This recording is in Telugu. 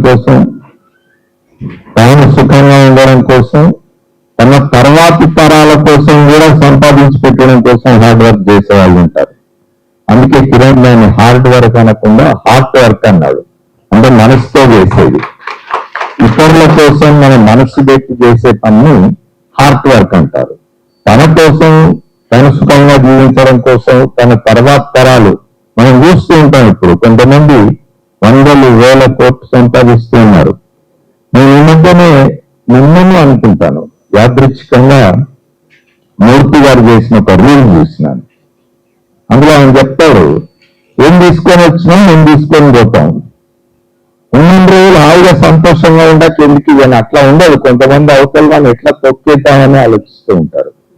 కోసం, తాను సుఖంగా ఉండడం కోసం, తన తర్వాతి తరాల కోసం కూడా సంపాదించి పెట్టడం కోసం హార్డ్ వర్క్ చేసే వాళ్ళు ఉంటారు. అందుకే కిరణ్ దాన్ని హార్డ్ వర్క్ అనకుండా హార్ట్ వర్క్ అన్నాడు. అంటే మనసుతో చేసేది. ఇతరుల కోసం మన మనసు పెట్టి చేసే పని హార్ట్ వర్క్ అంటారు. తన కోసం, తన సుఖంగా జీవించడం కోసం, తన తర్వాత తరాలు మనం చూస్తూ ఉంటాం. ఇప్పుడు కొంతమంది వందలు వేల కోట్లు సంపాదిస్తూ ఉన్నారు. నేను ఈ మధ్యనే నిన్ననే అనుకుంటాను, యాదృచ్ఛికంగా మూర్తి గారు చేసిన ఒక రీల్ చూసినాను. అందులో ఆయన చెప్తాడు, ఏం తీసుకొని వచ్చినా మేము తీసుకొని పోతాం. ఉన్న రోజులు హాయిగా సంతోషంగా ఉండక ఎందుకు ఇవన్నీ అట్లా ఉండదు. కొంతమంది అవతల వాళ్ళు ఎట్లా తొక్కేద్దామని ఆలోచిస్తూ ఉంటారు.